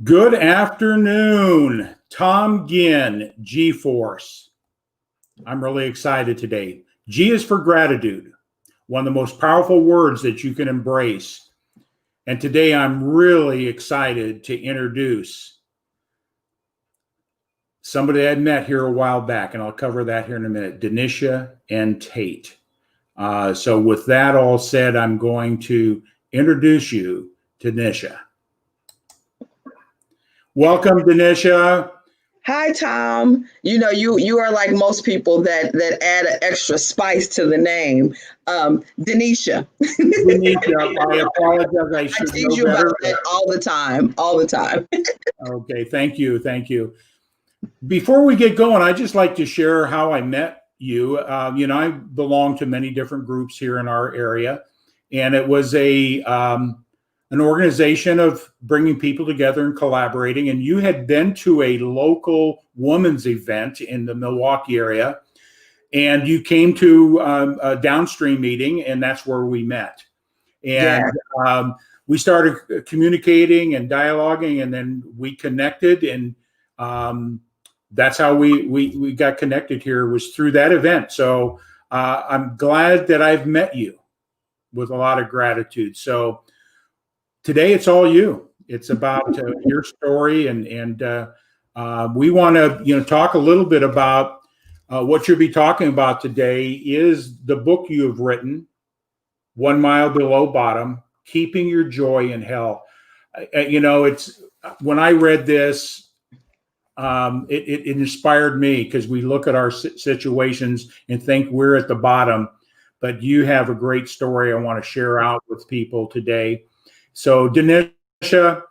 Good afternoon, Tom Ginn, G-Force. I'm really excited today. G is for gratitude, one of the most powerful words that you can embrace. And today I'm really excited to introduce somebody I met here a while back, and I'll cover that here in a minute, Denisha and Tate. So with that all said, I'm going to introduce you to Denisha. Welcome, Denisha. Hi, Tom. You are like most people that add an extra spice to the name. Denisha. Denisha, I apologize. I I should tease know you about better. that all the time, all the time. Okay, thank you. Thank you. Before we get going, I'd just like to share how I met you. I belong to many different groups here in our area, and it was an organization of bringing people together and collaborating. And you had been to a local women's event in the Milwaukee area, and you came to a downstream meeting, and that's where we met. And we started communicating and dialoguing, and then we connected, and that's how we got connected here, was through that event. So I'm glad that I've met you with a lot of gratitude. So today it's all you. It's about your story, and we want to talk a little bit about what you'll be talking about today is the book you have written, 1 Mile Below Bottom, Keeping Your Joy in Hell. It's when I read this, it inspired me, because we look at our situations and think we're at the bottom, but you have a great story I want to share out with people today. So Denisha,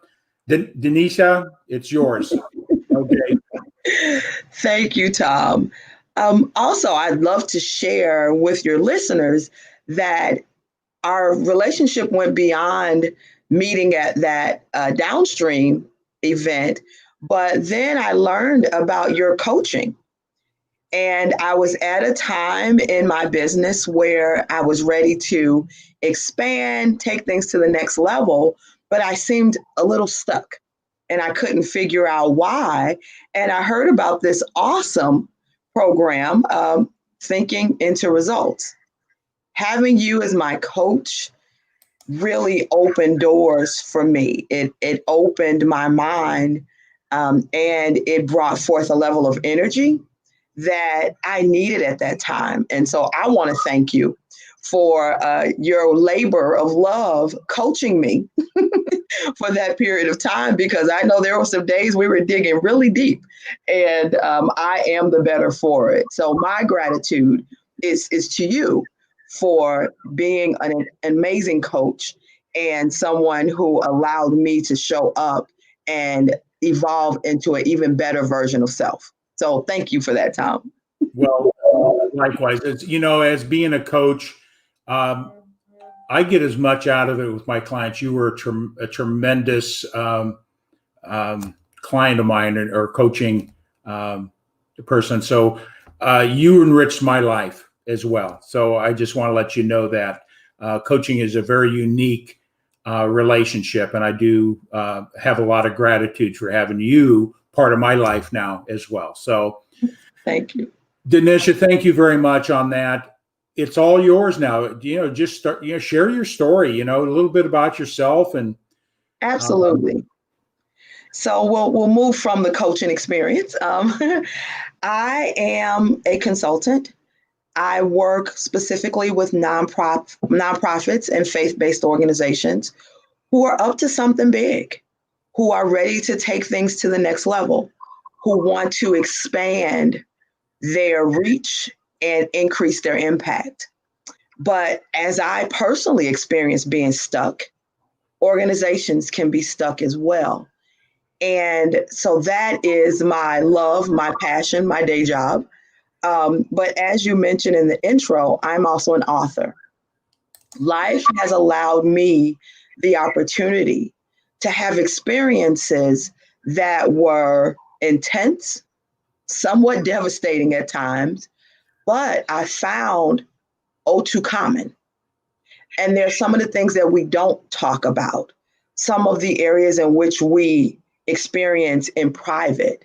it's yours. Okay. Thank you, Tom. Also, I'd love to share with your listeners that our relationship went beyond meeting at that downstream event, but then I learned about your coaching. And I was at a time in my business where I was ready to expand, take things to the next level, but I seemed a little stuck and I couldn't figure out why. And I heard about this awesome program, Thinking into Results. Having you as my coach really opened doors for me. It opened my mind, and it brought forth a level of energy that I needed at that time. And so I want to thank you for your labor of love coaching me for that period of time, because I know there were some days we were digging really deep, and I am the better for it. So my gratitude is to you for being an amazing coach and someone who allowed me to show up and evolve into an even better version of self. So thank you for that, Tom. Well, likewise, as being a coach, I get as much out of it with my clients. You were a tremendous client of mine, or coaching person. So you enriched my life as well. So I just want to let you know that coaching is a very unique relationship, and I do have a lot of gratitude for having you part of my life now as well. So thank you, Denisha. Thank you very much on that. It's all yours now. Just start. Share your story. A little bit about yourself, and absolutely. So we'll move from the coaching experience. I am a consultant. I work specifically with nonprofits and faith-based organizations who are up to something big, who are ready to take things to the next level, who want to expand their reach and increase their impact. But as I personally experience being stuck, organizations can be stuck as well. And so that is my love, my passion, my day job. But as you mentioned in the intro, I'm also an author. Life has allowed me the opportunity to have experiences that were intense, somewhat devastating at times, but I found too common. And there's some of the things that we don't talk about, some of the areas in which we experience in private.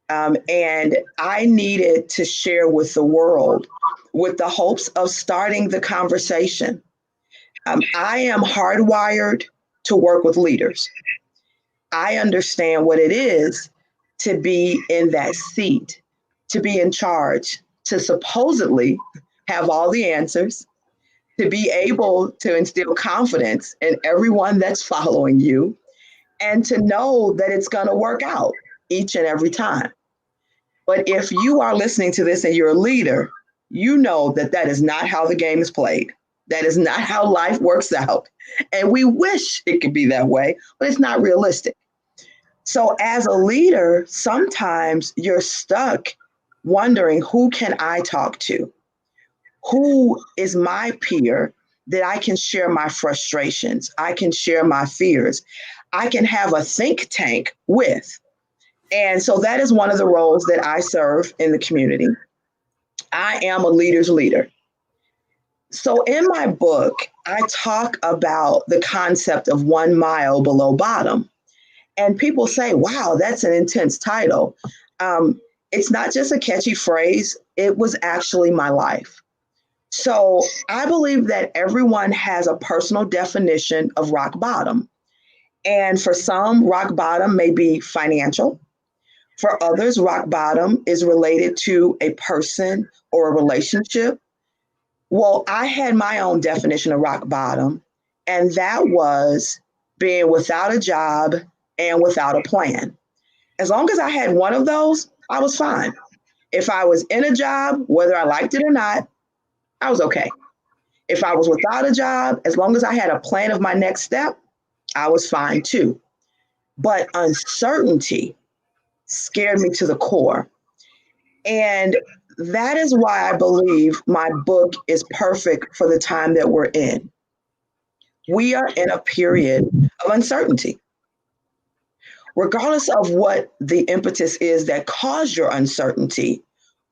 And I needed to share with the world with the hopes of starting the conversation. I am hardwired to work with leaders. I understand what it is to be in that seat, to be in charge, to supposedly have all the answers, to be able to instill confidence in everyone that's following you, and to know that it's going to work out each and every time. But if you are listening to this and you're a leader, you know that that is not how the game is played. That is not how life works out. And we wish it could be that way, but it's not realistic. So as a leader, sometimes you're stuck wondering, who can I talk to? Who is my peer that I can share my frustrations? I can share my fears. I can have a think tank with. And so that is one of the roles that I serve in the community. I am a leader's leader. So in my book, I talk about the concept of 1 mile below bottom. And people say, wow, that's an intense title. It's not just a catchy phrase, it was actually my life. So I believe that everyone has a personal definition of rock bottom. And for some, rock bottom may be financial. For others, rock bottom is related to a person or a relationship. Well, I had my own definition of rock bottom, and that was being without a job and without a plan. As long as I had one of those, I was fine. If I was in a job, whether I liked it or not, I was okay. If I was without a job, as long as I had a plan of my next step, I was fine too. But uncertainty scared me to the core. And that is why I believe my book is perfect for the time that we're in. We are in a period of uncertainty. Regardless of what the impetus is that caused your uncertainty,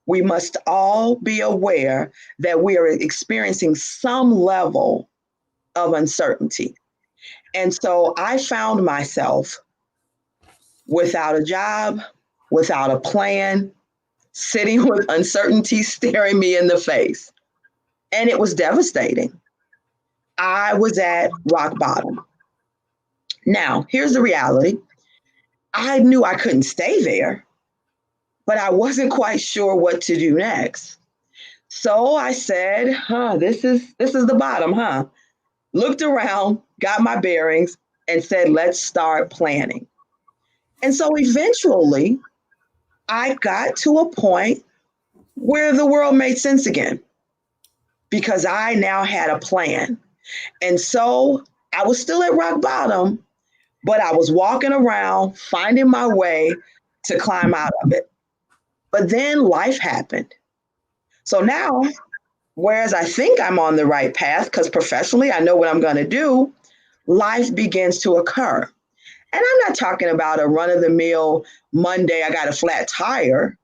we must all be aware that we are experiencing some level of uncertainty. And so I found myself without a job, without a plan, sitting with uncertainty staring me in the face. And it was devastating. I was at rock bottom. Now, here's the reality. I knew I couldn't stay there, but I wasn't quite sure what to do next. So I said, this is the bottom, huh? Looked around, got my bearings, and said, let's start planning. And so eventually, I got to a point where the world made sense again because I now had a plan. And so I was still at rock bottom, but I was walking around, finding my way to climb out of it. But then life happened. So now, whereas I think I'm on the right path, because professionally I know what I'm going to do, life begins to occur. And I'm not talking about a run-of-the-mill Monday, I got a flat tire.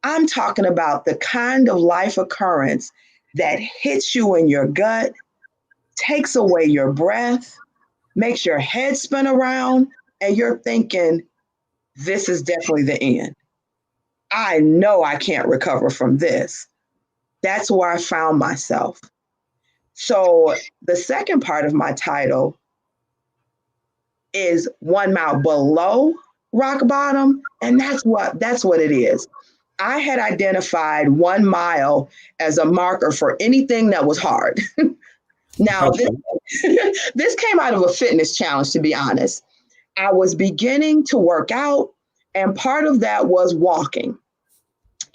I'm talking about the kind of life occurrence that hits you in your gut, takes away your breath, makes your head spin around, and you're thinking, this is definitely the end. I know I can't recover from this. That's where I found myself. So the second part of my title is 1 mile below rock bottom, and that's what it is. I had identified 1 mile as a marker for anything that was hard. Now, this came out of a fitness challenge, to be honest. I was beginning to work out, and part of that was walking.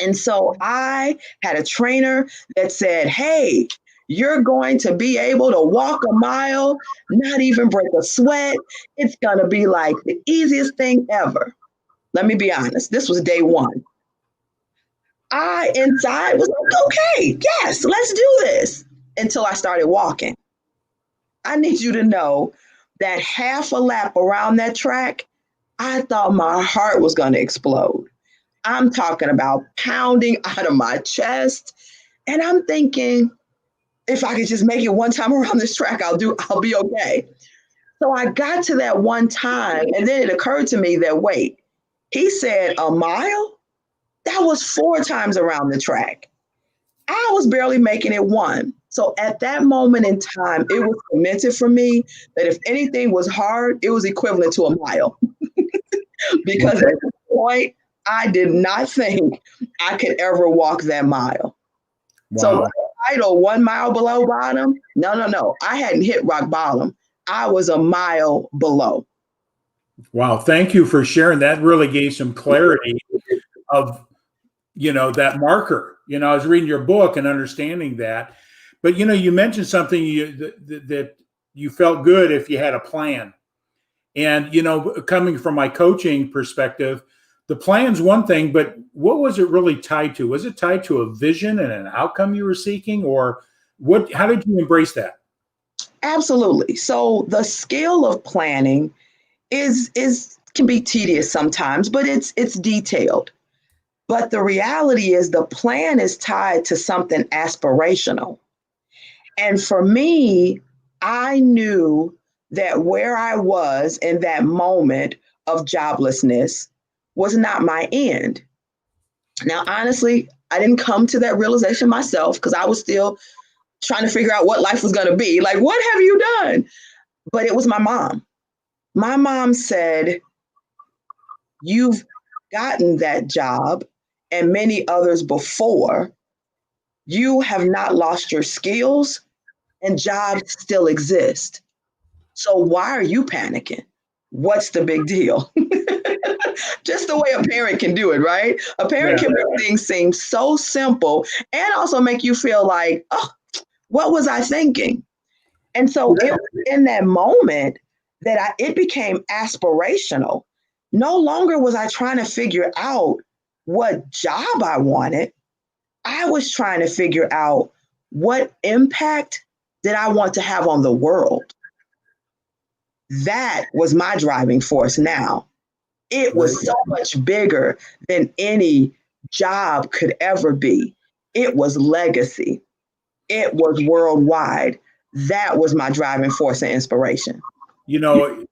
And so I had a trainer that said, hey, you're going to be able to walk a mile, not even break a sweat. It's going to be like the easiest thing ever. Let me be honest. This was day one. I inside was like, okay, yes, let's do this, until I started walking. I need you to know that half a lap around that track, I thought my heart was going to explode. I'm talking about pounding out of my chest. And I'm thinking, if I could just make it one time around this track, I'll be okay. So I got to that one time, and then it occurred to me that, wait, he said a mile? That was 4 times around the track. I was barely making it one. So at that moment in time, it was cemented for me that if anything was hard, it was equivalent to a mile. Because at this point, I did not think I could ever walk that mile. So Wow. the title, 1 mile below bottom, no. I hadn't hit rock bottom. I was a mile below. Wow. Thank you for sharing. That really gave some clarity of, that marker. I was reading your book and understanding that. But, you mentioned something that you felt good if you had a plan. And, coming from my coaching perspective, the plan's one thing, but what was it really tied to? Was it tied to a vision and an outcome you were seeking, or how did you embrace that? Absolutely. So the skill of planning is can be tedious sometimes, but it's detailed. But the reality is the plan is tied to something aspirational. And for me, I knew that where I was in that moment of joblessness was not my end. Now, honestly, I didn't come to that realization myself because I was still trying to figure out what life was going to be. Like, what have you done? But it was my mom. My mom said, you've gotten that job and many others before. You have not lost your skills and jobs still exist. So why are you panicking? What's the big deal? Just the way a parent can do it, right? A parent Yeah. can make things seem so simple and also make you feel like, oh, what was I thinking? And so it was in that moment that it became aspirational. No longer was I trying to figure out what job I wanted. I was trying to figure out what impact did I want to have on the world. That was my driving force now. It was so much bigger than any job could ever be. It was legacy. It was worldwide. That was my driving force and inspiration. You know,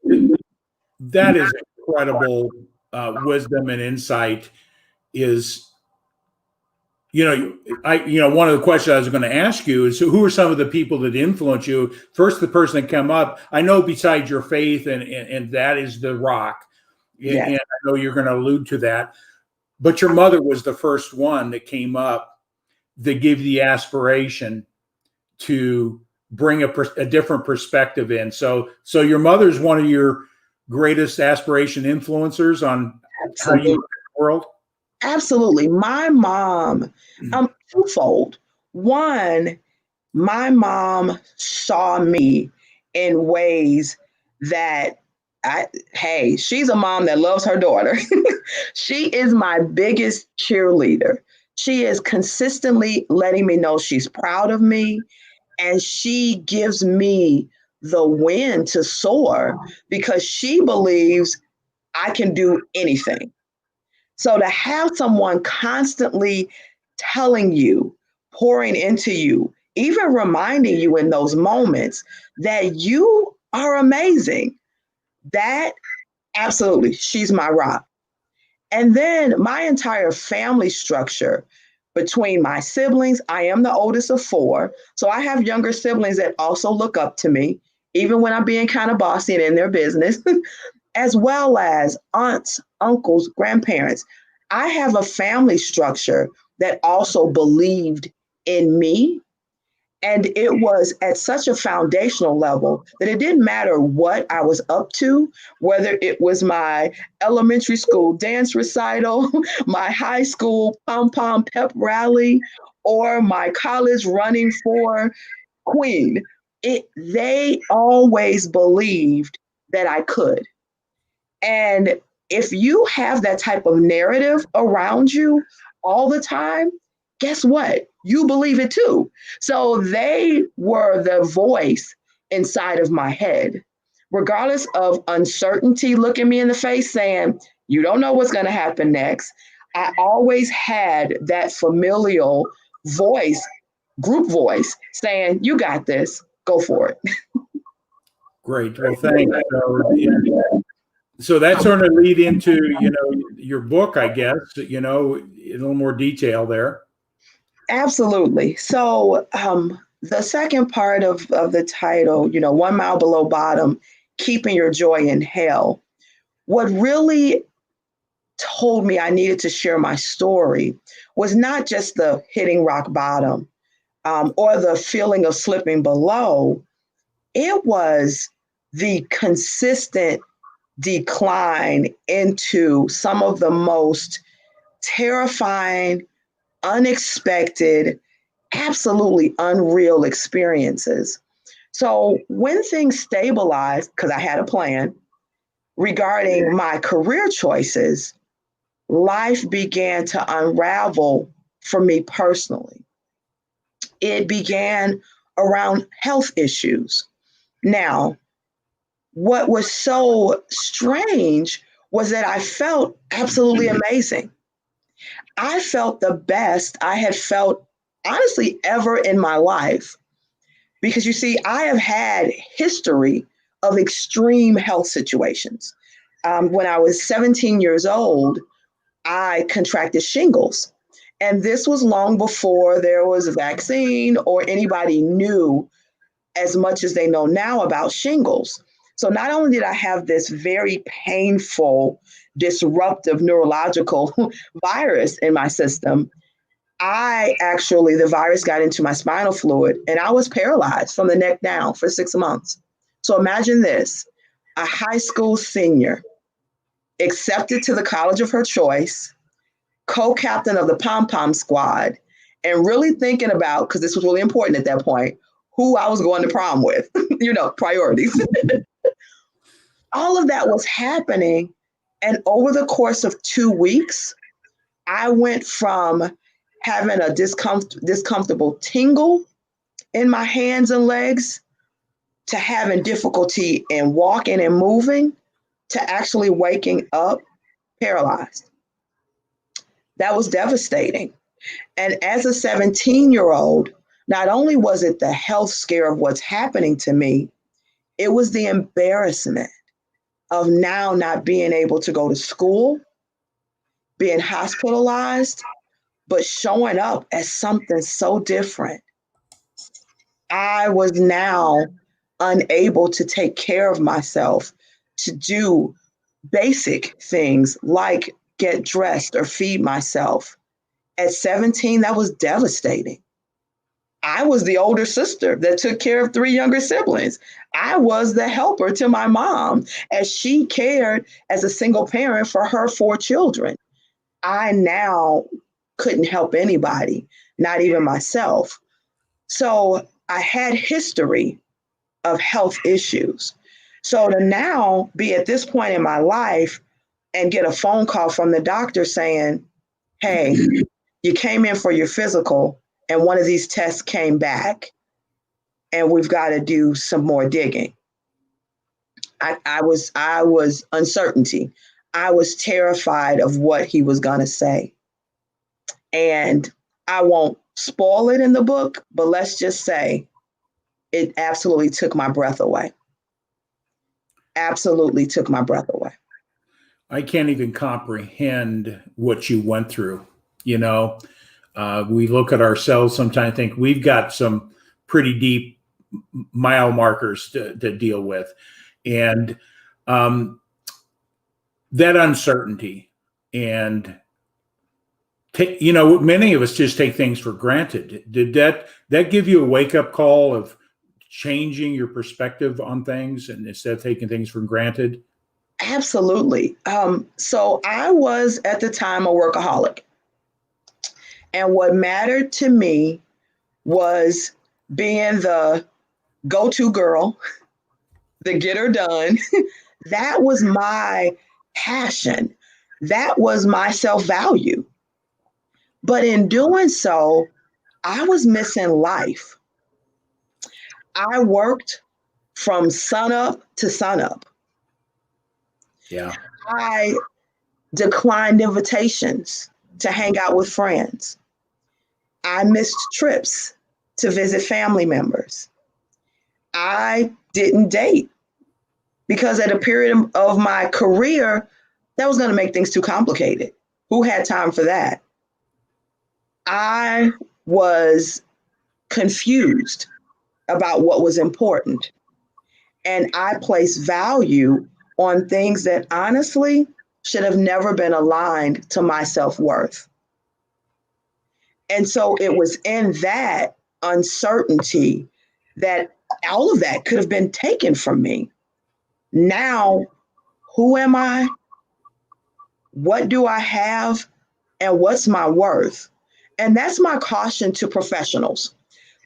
that is incredible wisdom and insight. Is one of the questions I was going to ask you is, who are some of the people that influence you? First, the person that come up, I know besides your faith, and that is the rock. Yes. And I know you're going to allude to that, but your mother was the first one that came up that gave you the aspiration to bring a different perspective in. So your mother's one of your greatest aspiration influencers on how you look at the world. Absolutely. My mom, twofold. One, my mom saw me in ways that hey, she's a mom that loves her daughter. She is my biggest cheerleader. She is consistently letting me know she's proud of me, and she gives me the wind to soar because she believes I can do anything. So to have someone constantly telling you, pouring into you, even reminding you in those moments that you are amazing, that absolutely, she's my rock. And then my entire family structure between my siblings, I am the oldest of 4. So I have younger siblings that also look up to me, even when I'm being kind of bossy and in their business, as well as aunts, uncles, grandparents. I have a family structure that also believed in me. And it was at such a foundational level that it didn't matter what I was up to, whether it was my elementary school dance recital, my high school pom pom pep rally, or my college running for queen. They always believed that I could. And if you have that type of narrative around you all the time, guess what? You believe it too. So they were the voice inside of my head. Regardless of uncertainty, looking me in the face saying, you don't know what's going to happen next. I always had that familial voice, group voice saying, you got this, go for it. Great. Well, thanks. So that sort of lead into, your book, I guess, in a little more detail there. Absolutely. So the second part of the title, 1 Mile Below Bottom, Keeping Your Joy in Hell. What really told me I needed to share my story was not just the hitting rock bottom or the feeling of slipping below. It was the consistent decline into some of the most terrifying, unexpected, absolutely unreal experiences. So when things stabilized, because I had a plan regarding my career choices, life began to unravel for me personally. It began around health issues. Now, what was so strange was that I felt absolutely amazing. I felt the best I had felt, honestly, ever in my life. Because you see, I have had history of extreme health situations. When I was 17 years old, I contracted shingles. And this was long before there was a vaccine or anybody knew as much as they know now about shingles. So not only did I have this very painful, disruptive neurological virus in my system, the virus got into my spinal fluid and I was paralyzed from the neck down for 6 months. So imagine this, a high school senior accepted to the college of her choice, co-captain of the pom-pom squad, and really thinking about, because this was really important at that point, who I was going to prom with, priorities. All of that was happening. And over the course of 2 weeks, I went from having a discomfortable tingle in my hands and legs to having difficulty in walking and moving to actually waking up paralyzed. That was devastating. And as a 17-year-old, not only was it the health scare of what's happening to me, it was the embarrassment of now not being able to go to school, being hospitalized, but showing up as something so different. I was now unable to take care of myself, to do basic things like get dressed or feed myself. At 17, that was devastating. I was the older sister that took care of 3 younger siblings. I was the helper to my mom as she cared as a single parent for her 4 children. I now couldn't help anybody, not even myself. So I had history of health issues. So to now be at this point in my life and get a phone call from the doctor saying, hey, you came in for your physical and one of these tests came back and we've got to do some more digging. I was uncertainty. I was terrified of what he was going to say. And I won't spoil it in the book, but let's just say it absolutely took my breath away. Absolutely took my breath away. I can't even comprehend what you went through. We look at ourselves sometimes, think we've got some pretty deep mile markers to deal with. And that uncertainty and many of us just take things for granted. Did that give you a wake-up call of changing your perspective on things and instead of taking things for granted? Absolutely. So I was at the time a workaholic. And what mattered to me was being the go-to girl, the get her done. That was my passion. That was my self-value. But in doing so, I was missing life. I worked from sunup to sunup. Yeah. I declined invitations to hang out with friends. I missed trips to visit family members. I didn't date because at a period of my career, that was going to make things too complicated. Who had time for that? I was confused about what was important. And I placed value on things that honestly should have never been aligned to my self-worth. And so it was in that uncertainty that all of that could have been taken from me. Now, who am I? What do I have? And what's my worth? And that's my caution to professionals,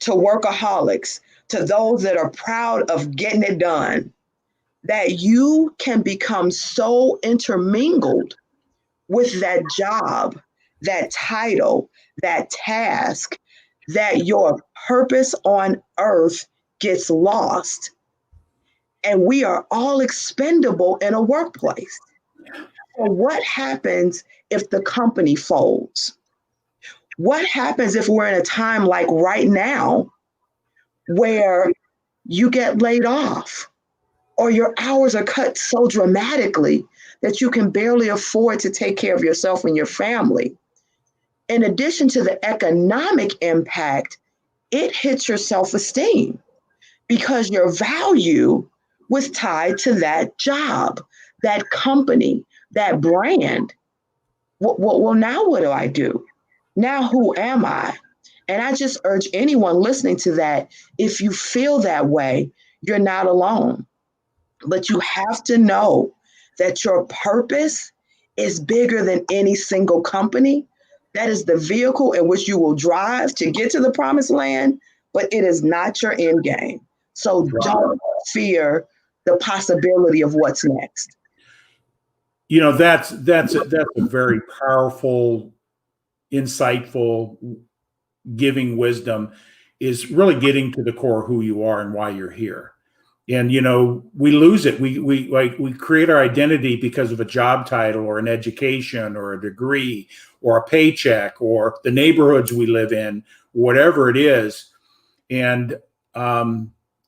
to workaholics, to those that are proud of getting it done, that you can become so intermingled with that job, that title, that task, that your purpose on earth gets lost. And we are all expendable in a workplace. So what happens if the company folds? What happens if we're in a time like right now where you get laid off or your hours are cut so dramatically that you can barely afford to take care of yourself and your family? In addition to the economic impact, it hits your self-esteem because your value was tied to that job, that company, that brand. Well, now what do I do? Now who am I? And I just urge anyone listening to that, if you feel that way, you're not alone. But you have to know that your purpose is bigger than any single company. That is the vehicle in which you will drive to get to the promised land, but it is not your end game. So don't fear the possibility of what's next. You know, that's a very powerful, insightful, giving wisdom, is really getting to the core of who you are and why you're here. And you know, we lose it. We create our identity because of a job title or an education or a degree or a paycheck or the neighborhoods we live in, whatever it is. And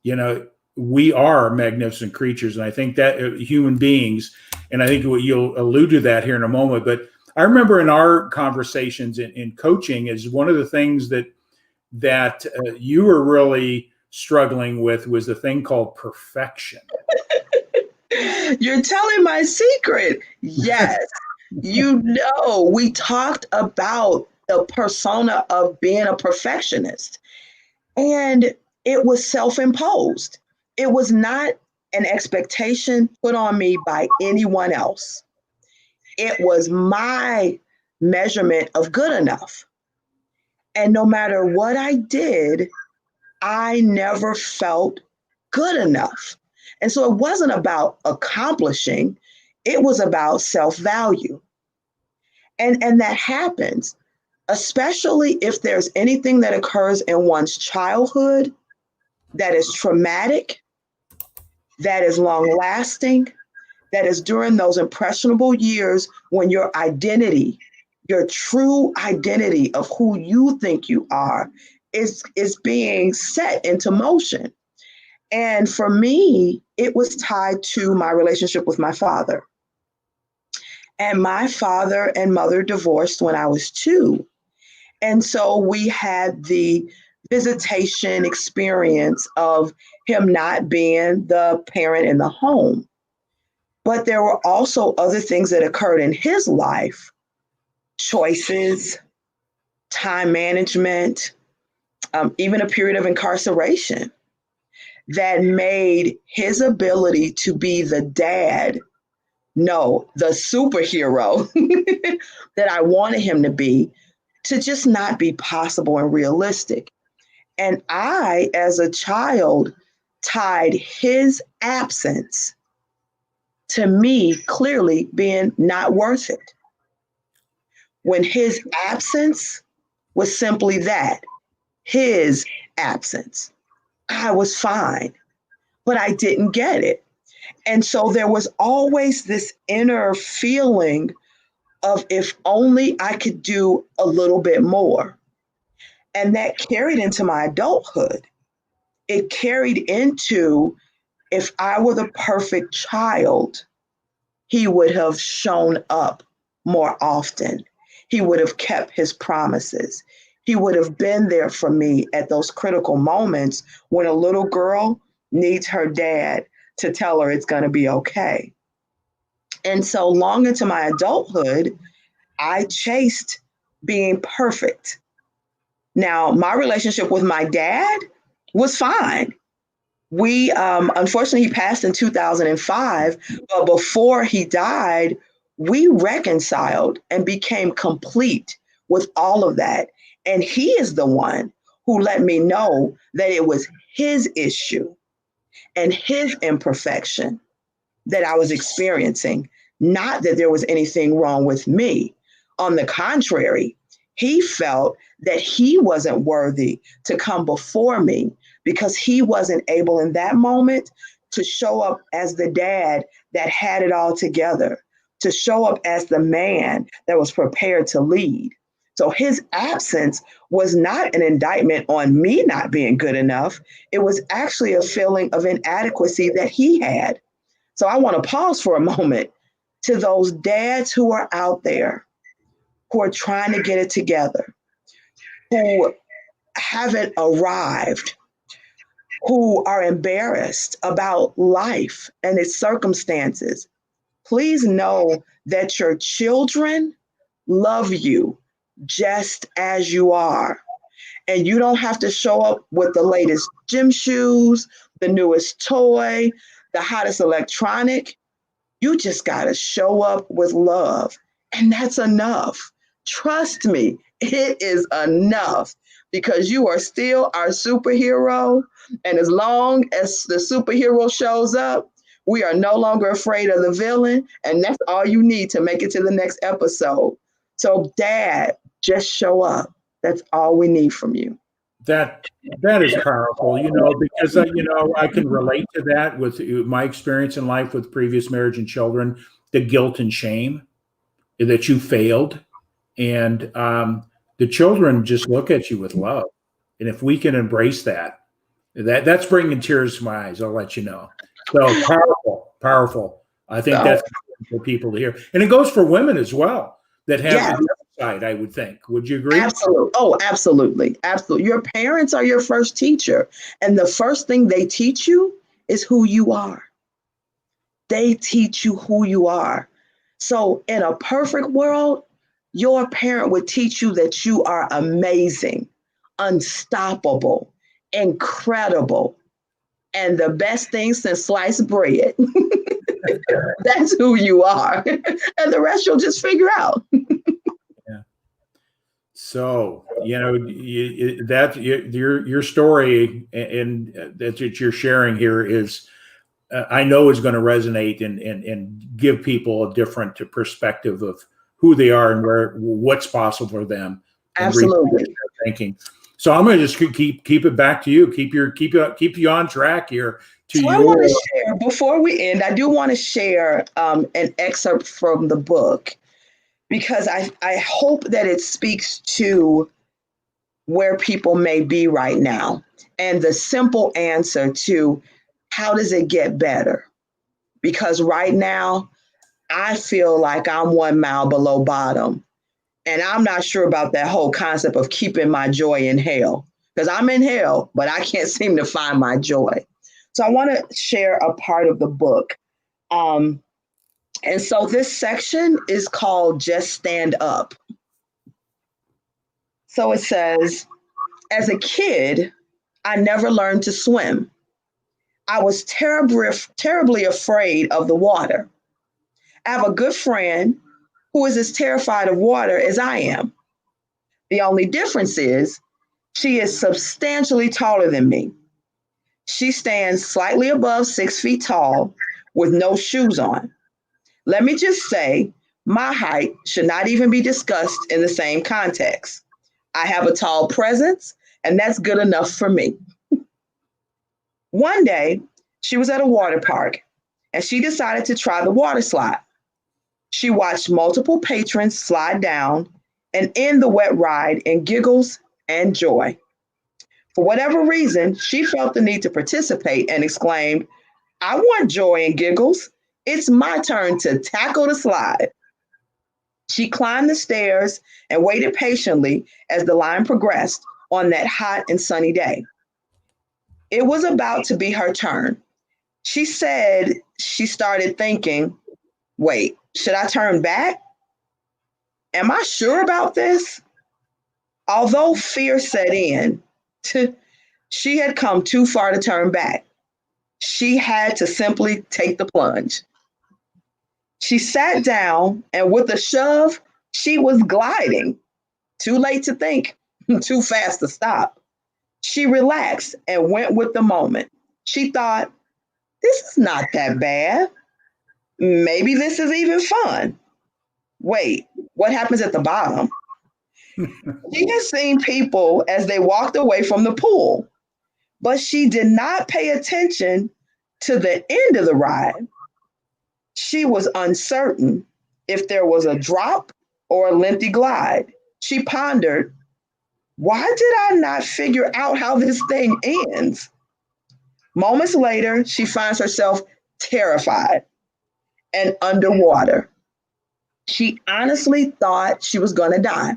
you know, we are magnificent creatures, and I think that human beings. And I think you'll allude to that here in a moment. But I remember in our conversations in coaching, is one of the things that you were really struggling with was the thing called perfection. You're telling my secret. Yes. You know, we talked about the persona of being a perfectionist, and it was self-imposed. It was not an expectation put on me by anyone else. It was my measurement of good enough. And no matter what I did, I never felt good enough. And so it wasn't about accomplishing, it was about self-value. And that happens, especially if there's anything that occurs in one's childhood that is traumatic, that is long lasting, that is during those impressionable years when your identity, your true identity of who you think you are, is being set into motion. And for me, it was tied to my relationship with my father. And my father and mother divorced when I was 2. And so we had the visitation experience of him not being the parent in the home. But there were also other things that occurred in his life, choices, time management, even a period of incarceration that made his ability to be the dad, no, the superhero that I wanted him to be, to just not be possible and realistic. And I, as a child, tied his absence to me clearly being not worth it. When his absence was simply that, his absence, I was fine, but I didn't get it. And so there was always this inner feeling of if only I could do a little bit more. And that carried into my adulthood. It carried into If I were the perfect child, he would have shown up more often. He would have kept his promises. He would have been there for me at those critical moments when a little girl needs her dad to tell her it's going to be okay. And so long into my adulthood, I chased being perfect. Now, my relationship with my dad was fine. We unfortunately he passed in 2005, but before he died, we reconciled and became complete with all of that. And he is the one who let me know that it was his issue and his imperfection that I was experiencing, not that there was anything wrong with me. On the contrary, he felt that he wasn't worthy to come before me because he wasn't able in that moment to show up as the dad that had it all together, to show up as the man that was prepared to lead. So his absence was not an indictment on me not being good enough. It was actually a feeling of inadequacy that he had. So I want to pause for a moment to those dads who are out there who are trying to get it together, who haven't arrived, who are embarrassed about life and its circumstances. Please know that your children love you just as you are. And you don't have to show up with the latest gym shoes, the newest toy, the hottest electronic. You just got to show up with love. And that's enough. Trust me, it is enough because you are still our superhero. And as long as the superhero shows up, we are no longer afraid of the villain. And that's all you need to make it to the next episode. So, Dad, just show up. That's all we need from you. That is powerful, because I can relate to that with my experience in life with previous marriage and children, the guilt and shame that you failed, and the children just look at you with love, and if we can embrace that's bringing tears to my eyes. I'll let you know. So powerful, powerful. I think So, that's important for people to hear, and it goes for women as well that have the yes. other side. I would think. Would you agree? Absolutely. Oh, absolutely. Absolutely. Your parents are your first teacher. And the first thing they teach you is who you are. They teach you who you are. So, in a perfect world, your parent would teach you that you are amazing, unstoppable, incredible, and the best thing since sliced bread. That's who you are. And the rest you'll just figure out. Yeah. So your story and that you're sharing here is I know is going to resonate and give people a different perspective of who they are and what's possible for them and Absolutely. their thinking. So I'm going to just keep it back to you. Keep you on track here to So I your. want to share, before we end, I do want to share an excerpt from the book because I hope that it speaks to where people may be right now and the simple answer to how does it get better? Because right now, I feel like I'm 1 mile below bottom. And I'm not sure about that whole concept of keeping my joy in hell because I'm in hell, but I can't seem to find my joy. So I want to share a part of the book. Um, and so this section is called Just Stand Up. So it says, as a kid, I never learned to swim. I was terribly afraid of the water. I have a good friend who is as terrified of water as I am. The only difference is she is substantially taller than me. She stands slightly above 6 feet tall with no shoes on. Let me just say, my height should not even be discussed in the same context. I have a tall presence, and that's good enough for me. One day, she was at a water park and she decided to try the water slide. She watched multiple patrons slide down and end the wet ride in giggles and joy. For whatever reason, she felt the need to participate and exclaimed, I want joy and giggles. It's my turn to tackle the slide. She climbed the stairs and waited patiently as the line progressed on that hot and sunny day. It was about to be her turn. She said she started thinking, wait, should I turn back? Am I sure about this? Although fear set in, she had come too far to turn back. She had to simply take the plunge. She sat down and with a shove, she was gliding. Too late to think, too fast to stop. She relaxed and went with the moment. She thought, this is not that bad. Maybe this is even fun. Wait, what happens at the bottom? She had seen people as they walked away from the pool, but she did not pay attention to the end of the ride. She was uncertain if there was a drop or a lengthy glide. She pondered, why did I not figure out how this thing ends? Moments later, she finds herself terrified and underwater. She honestly thought she was going to die.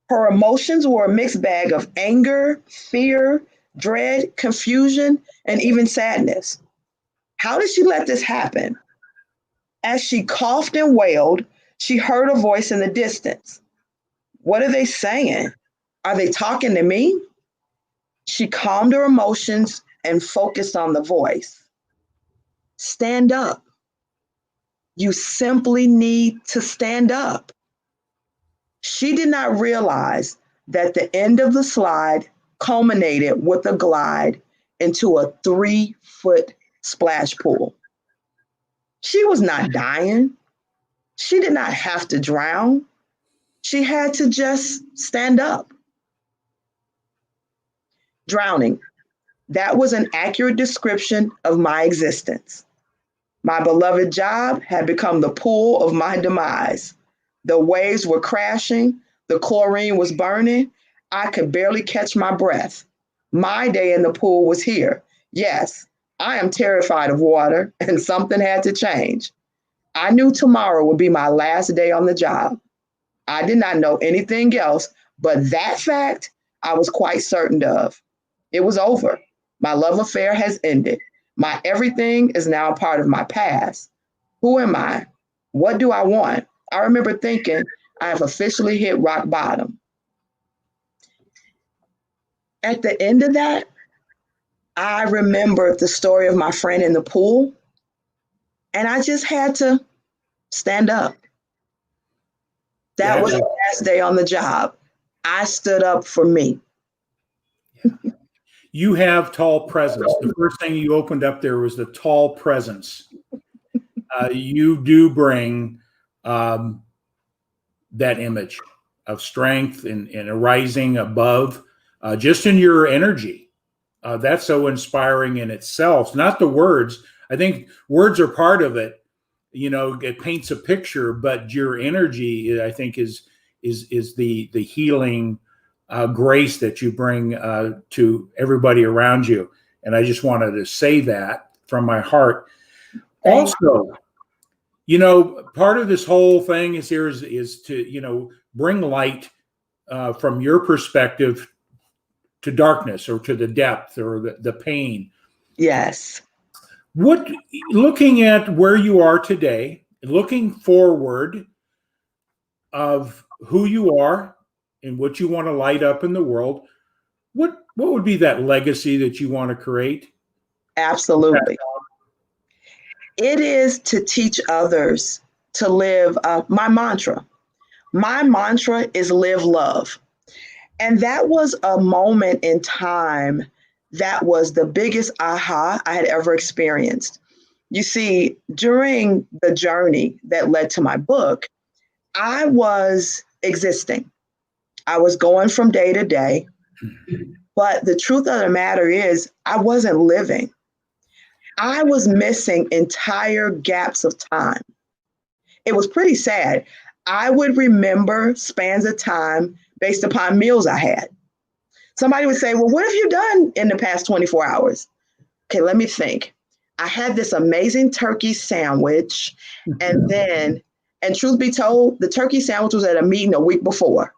Her emotions were a mixed bag of anger, fear, dread, confusion, and even sadness. How did she let this happen? As she coughed and wailed, she heard a voice in the distance. What are they saying? Are they talking to me? She calmed her emotions and focused on the voice. Stand up. You simply need to stand up. She did not realize that the end of the slide culminated with a glide into a 3-foot splash pool. She was not dying. She did not have to drown. She had to just stand up. Drowning. That was an accurate description of my existence. My beloved job had become the pool of my demise. The waves were crashing, the chlorine was burning. I could barely catch my breath. My day in the pool was here. Yes, I am terrified of water, and something had to change. I knew tomorrow would be my last day on the job. I did not know anything else, but that fact I was quite certain of. It was over. My love affair has ended. My everything is now a part of my past. Who am I? What do I want? I remember thinking I have officially hit rock bottom. At the end of that, I remembered the story of my friend in the pool, and I just had to stand up. That That was is, the last day on the job. I stood up for me. you have tall presence. The first thing you opened up there was the tall presence. You do bring um, that image of strength and arising above, just in your energy. That's so inspiring in itself. Not the words. I think words are part of it. You know, it paints a picture, but your energy, I think, is the healing grace that you bring to everybody around you. And I just wanted to say that from my heart. Thank Also, you know, part of this whole thing is to, you know, bring light from your perspective to darkness or to the depth or the pain. Yes. What, looking at where you are today, looking forward of who you are and what you want to light up in the world, what would be that legacy that you want to create? Absolutely. It is to teach others to live my mantra. My mantra is live love. And that was a moment in time that was the biggest aha I had ever experienced. You see, during the journey that led to my book, I was existing. I was going from day to day. But the truth of the matter is, I wasn't living. I was missing entire gaps of time. It was pretty sad. I would remember spans of time based upon meals I had. Somebody would say, well, what have you done in the past 24 hours? Okay, let me think. I had this amazing turkey sandwich. And truth be told, the turkey sandwich was at a meeting a week before.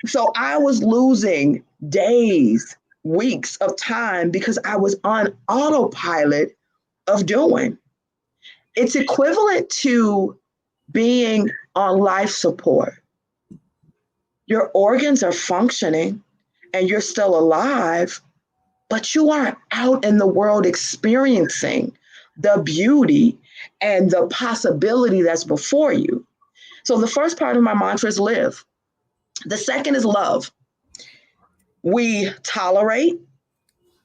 So I was losing days, weeks of time because I was on autopilot of doing. It's equivalent to being on life support. Your organs are functioning and you're still alive, but you aren't out in the world experiencing the beauty and the possibility that's before you. So the first part of my mantra is live. The second is love. We tolerate,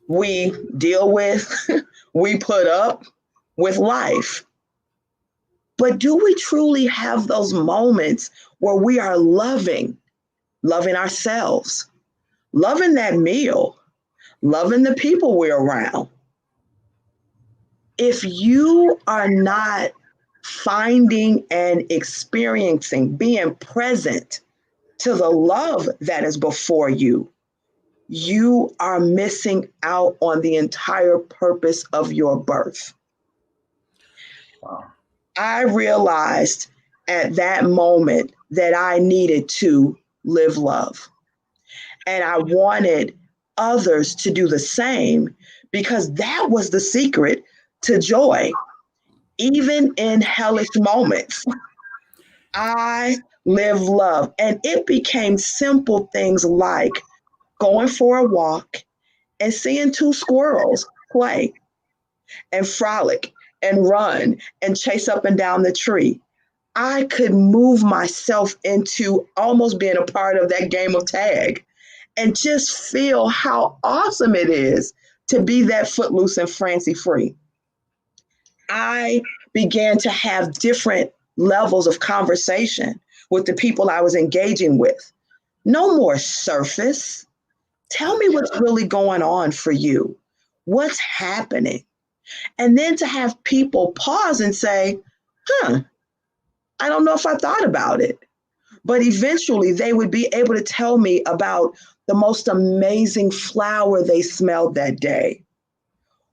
we deal with, we put up with life. But do we truly have those moments where we are loving ourselves, loving that meal, loving the people we're around? If you are not finding and experiencing, being present to the love that is before you, you are missing out on the entire purpose of your birth. Wow. I realized at that moment that I needed to live love. And I wanted others to do the same because that was the secret to joy, even in hellish moments. I live love. And it became simple things like going for a walk and seeing two squirrels play and frolic and run and chase up and down the tree. I could move myself into almost being a part of that game of tag and just feel how awesome it is to be that footloose and fancy free. I began to have different levels of conversation with the people I was engaging with. No more surface. Tell me what's really going on for you. What's happening? And then to have people pause and say, I don't know if I thought about it. But eventually they would be able to tell me about the most amazing flower they smelled that day,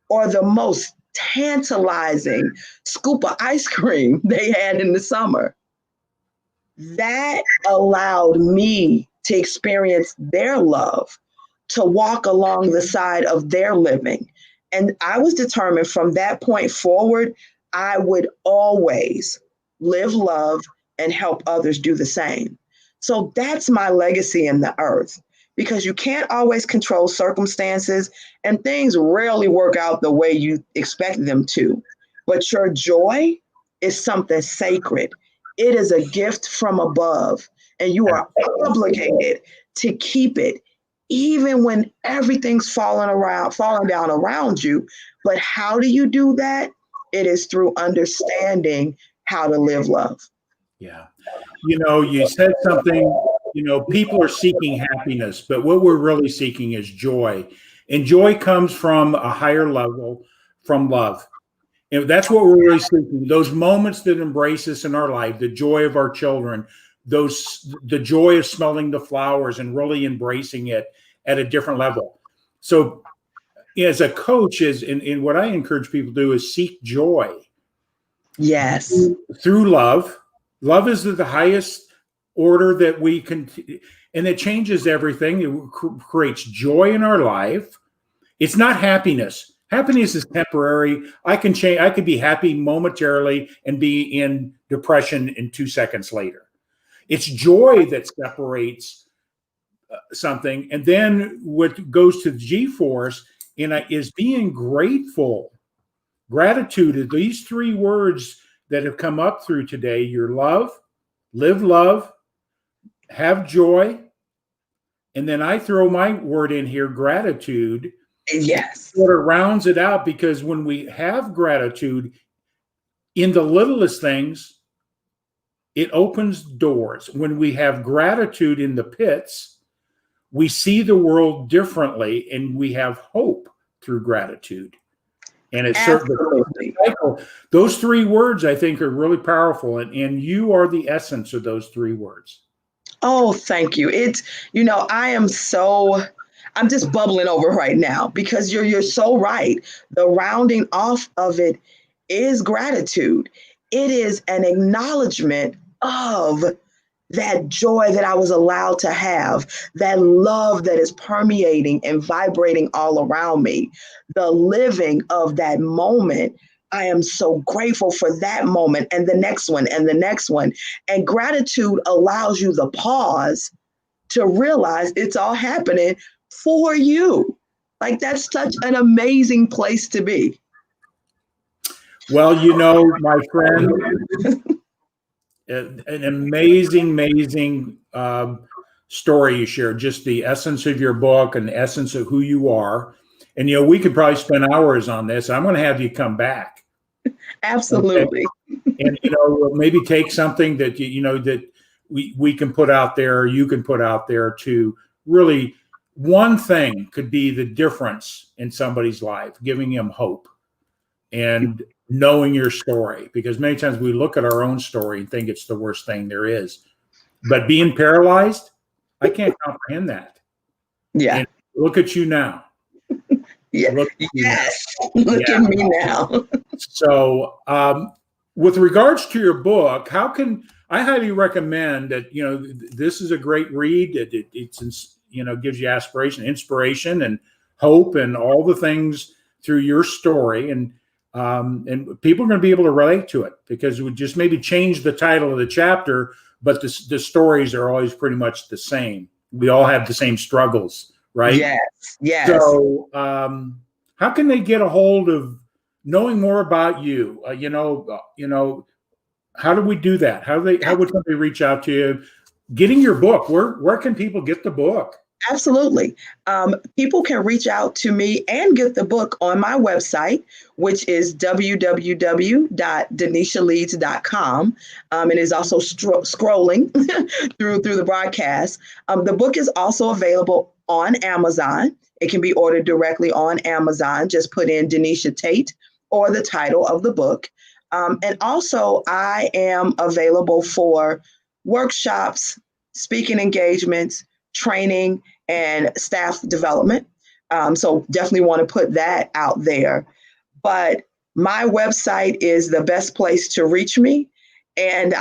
or the most tantalizing scoop of ice cream they had in the summer. That allowed me to experience their love, to walk along the side of their living. And I was determined from that point forward, I would always live love and help others do the same. So that's my legacy in the earth, because you can't always control circumstances and things rarely work out the way you expect them to. But your joy is something sacred. It is a gift from above, and you are obligated to keep it, even when everything's falling down around you. But how do you do that? It is through understanding how to live love. Yeah. You said something, people are seeking happiness, but what we're really seeking is joy. And joy comes from a higher level, from love. And that's what we're really seeking. Those moments that embrace us in our life, the joy of our children, the joy of smelling the flowers and really embracing it at a different level. So as a coach, and what I encourage people to do is seek joy. Yes. Through love. Love is the highest order that we can, and it changes everything. It creates joy in our life. It's not happiness. Happiness is temporary. I can change. I could be happy momentarily and be in depression in 2 seconds later. It's joy that separates something. And then what goes to the G-force is being grateful. Gratitude are these three words that have come up through today: your love, live love, have joy. And then I throw my word in here, gratitude. Yes. Sort of rounds it out, because when we have gratitude in the littlest things, it opens doors. When we have gratitude in the pits, we see the world differently and we have hope through gratitude. And it's certainly those three words, I think, are really powerful. And you are the essence of those three words. Oh, thank you. I am so I'm just bubbling over right now because you're so right. The rounding off of it is gratitude. It is an acknowledgement of that joy that I was allowed to have, that love that is permeating and vibrating all around me, the living of that moment. I am so grateful for that moment and the next one and the next one. And gratitude allows you the pause to realize it's all happening for you. Like that's such an amazing place to be. Well, my friend, an amazing story you shared, just the essence of your book and the essence of who you are. And, we could probably spend hours on this. I'm going to have you come back. Absolutely. Okay? And, maybe take something that, that we can put out there, you can put out there to really, one thing could be the difference in somebody's life, giving them hope and knowing your story. Because many times we look at our own story and think it's the worst thing there is. But being paralyzed, I can't comprehend that. Yeah. And look at you now. Yeah. Look at yes. Look at me now. So, with regards to your book, how can I highly recommend that? This is a great read. It's gives you inspiration, and hope, and all the things through your story, and people are going to be able to relate to it because it would just maybe change the title of the chapter, but the stories are always pretty much the same. We all have the same struggles, right? Yes. So, how can they get a hold of knowing more about you? How do we do that? How would somebody reach out to you? Getting your book, where can people get the book? Absolutely. People can reach out to me and get the book on my website, which is www.denishaleads.com. It is also scrolling through the broadcast. The book is also available on Amazon. It can be ordered directly on Amazon. Just put in Denisha Tate or the title of the book. And also, I am available for workshops, speaking engagements, training, and staff development. So definitely want to put that out there. But my website is the best place to reach me. And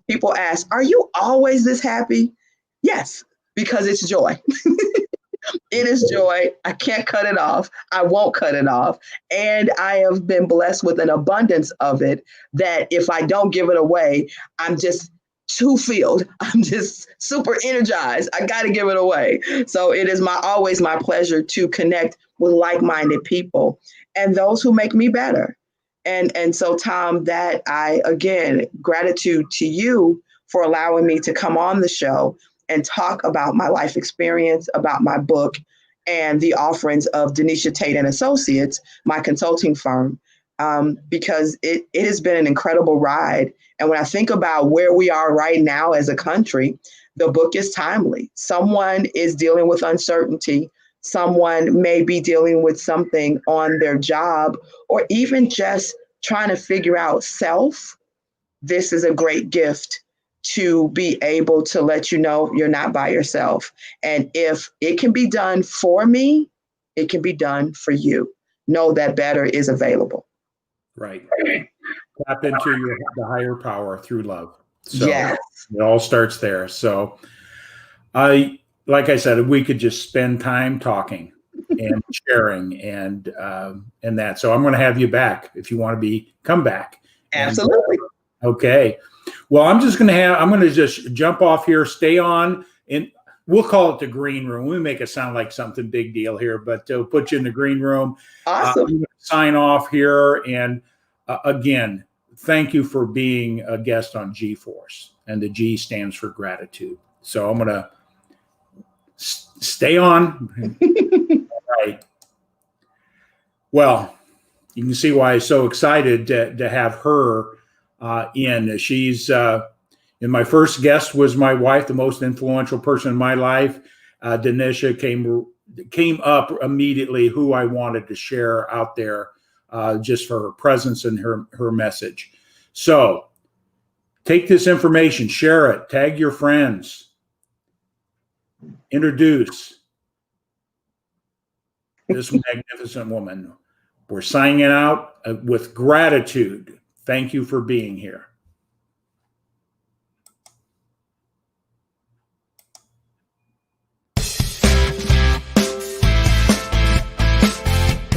people ask, are you always this happy? Yes, because it's joy. It is joy. I can't cut it off. I won't cut it off. And I have been blessed with an abundance of it that if I don't give it away, I'm just too filled. I'm just super energized. I got to give it away. So it is always my pleasure to connect with like-minded people and those who make me better. And so, Tom, gratitude to you for allowing me to come on the show and talk about my life experience, about my book, and the offerings of Denisha Tate and Associates, my consulting firm, because it has been an incredible ride. And when I think about where we are right now as a country, the book is timely. Someone is dealing with uncertainty. Someone may be dealing with something on their job, or even just trying to figure out self. This is a great gift to be able to let you know you're not by yourself. And if it can be done for me, it can be done for you. Know that better is available. Right. Tap into the higher power through love. So yes. It all starts there. So like I said, we could just spend time talking and sharing and that. So I'm going to have you back if you want to come back. Absolutely. Okay. Well, I'm going to just jump off here, stay on, and we'll call it the green room. We make it sound like something big deal here, but we'll put you in the green room. Awesome. I'm going to sign off here. And again, thank you for being a guest on G-Force. And the G stands for gratitude. So I'm going to stay on. All right. Well, you can see why I'm so excited to have her in. She's and my first guest was my wife, the most influential person in my life. Denisha came up immediately who I wanted to share out there just for her presence and her message. So take this information, share it, tag your friends, introduce, this magnificent woman. We're signing out with gratitude. Thank you for being here.